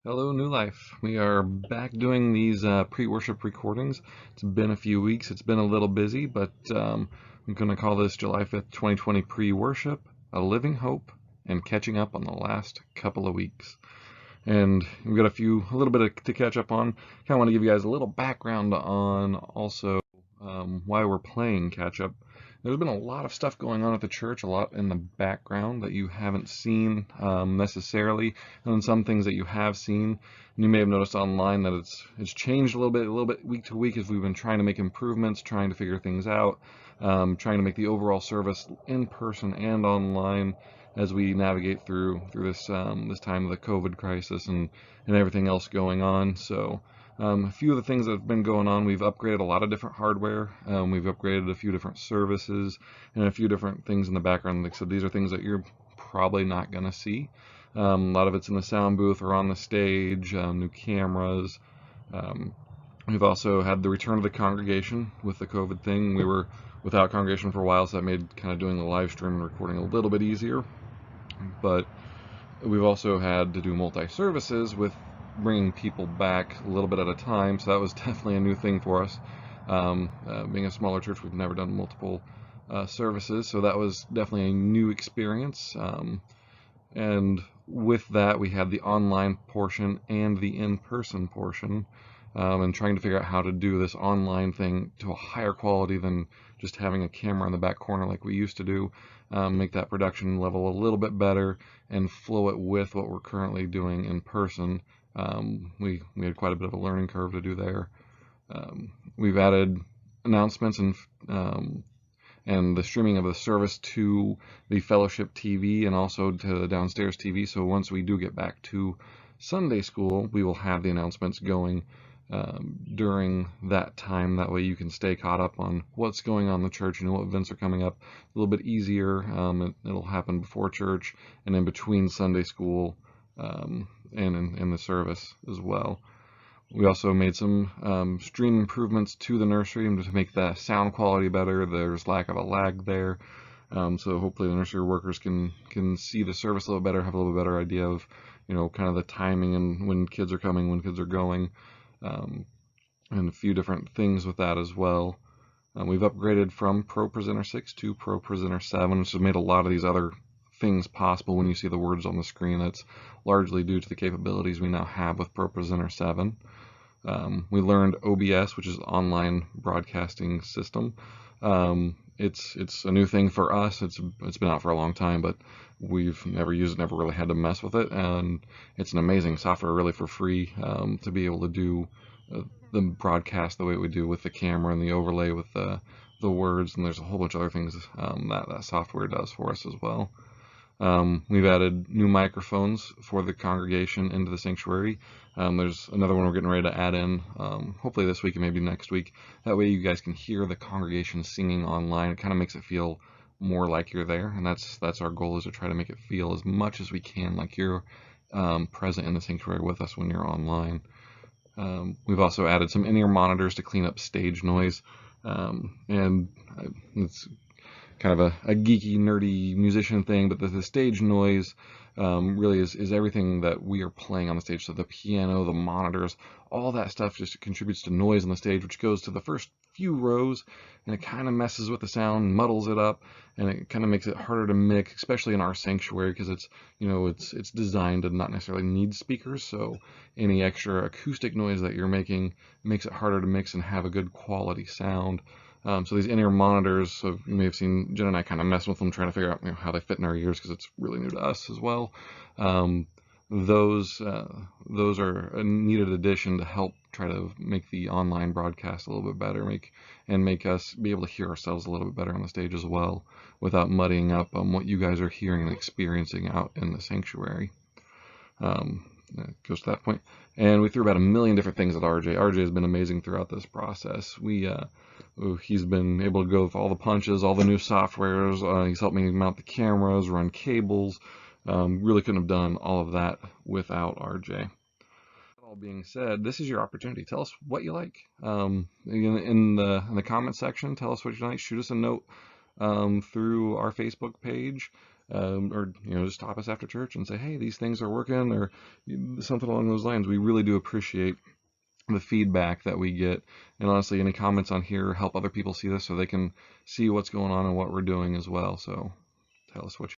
Hello, New Life. We are back doing these pre-worship recordings. It's been a few weeks. It's been a little busy, but I'm going to call this July 5th, 2020 pre-worship, a living hope, and catching up on the last couple of weeks. And we've got a little bit to catch up on. Kind of want to give you guys a little background on also why we're playing catch up. There's been a lot of stuff going on at the church, a lot in the background that you haven't seen necessarily, and then some things that you have seen. And you may have noticed online that it's changed a little bit week to week as we've been trying to make improvements, trying to figure things out, trying to make the overall service in person and online as we navigate through this this time of the COVID crisis and everything else going on. So a few of the things that have been going on, we've upgraded a lot of different hardware. We've upgraded a few different services and a few different things in the background. Like I said, these are things that you're probably not going to see. A lot of it's in the sound booth or on the stage, new cameras. Um, we've also had the return of the congregation with the COVID thing. We were without congregation for a while, so that made kind of doing the live stream and recording a little bit easier. But we've also had to do multi-services with bringing people back a little bit at a time, so that was definitely a new thing for us. Being a smaller church, we've never done multiple services, so that was definitely a new experience. And with that, we had the online portion and the in-person portion, and trying to figure out how to do this online thing to a higher quality than just having a camera in the back corner like we used to do. Make that production level a little bit better and flow it with what we're currently doing in person. We had quite a bit of a learning curve to do there. We've added announcements and the streaming of the service to the fellowship TV and also to the downstairs TV. So once we do get back to Sunday school, we will have the announcements going during that time. That way you can stay caught up on what's going on in the church and what events are coming up a little bit easier. It'll happen before church and in between Sunday school and in the service as well. We also made some stream improvements to the nursery to make the sound quality better. There's lack of a lag there. So hopefully the nursery workers can see the service a little better, have a little better idea of, kind of the timing and when kids are coming, when kids are going, and a few different things with that as well. We've upgraded from Pro Presenter 6 to Pro Presenter 7, which has made a lot of these other things possible when you see the words on the screen. That's largely due to the capabilities we now have with Pro Presenter 7. We learned OBS, which is online broadcasting system. It's a new thing for us. It's been out for a long time, but we've never used it, never really had to mess with it, and it's an amazing software really for free to be able to do the broadcast the way we do with the camera and the overlay with the words, and there's a whole bunch of other things that software does for us as well. We've added new microphones for the congregation into the sanctuary. There's another one we're getting ready to add in, hopefully this week and maybe next week. That way you guys can hear the congregation singing online. It kind of makes it feel more like you're there, and that's our goal, is to try to make it feel as much as we can like you're present in the sanctuary with us when you're online. We've also added some in-ear monitors to clean up stage noise, and it's kind of a geeky, nerdy musician thing, but the stage noise really is everything that we are playing on the stage. So the piano, the monitors, all that stuff just contributes to noise on the stage, which goes to the first few rows, and it kind of messes with the sound, muddles it up, and it kind of makes it harder to mix, especially in our sanctuary, because it's designed to not necessarily need speakers. So any extra acoustic noise that you're making makes it harder to mix and have a good quality sound. So these in-ear monitors, so you may have seen Jen and I kind of mess with them, trying to figure out how they fit in our ears, because it's really new to us as well. Those are a needed addition to help try to make the online broadcast a little bit better, make us be able to hear ourselves a little bit better on the stage as well, without muddying up what you guys are hearing and experiencing out in the sanctuary. It goes to that point. And we threw about a million different things at RJ. RJ has been amazing throughout this process. He's been able to go with all the punches, all the new softwares. He's helped me mount the cameras, run cables. Really couldn't have done all of that without RJ. All being said, this is your opportunity. Tell us what you like. In the comment section, tell us what you like. Shoot us a note through our Facebook page. or just stop us after church and say, hey, these things are working, or something along those lines. We really do appreciate the feedback that we get, and honestly, any comments on here help other people see this so they can see what's going on and what we're doing as well. So tell us what you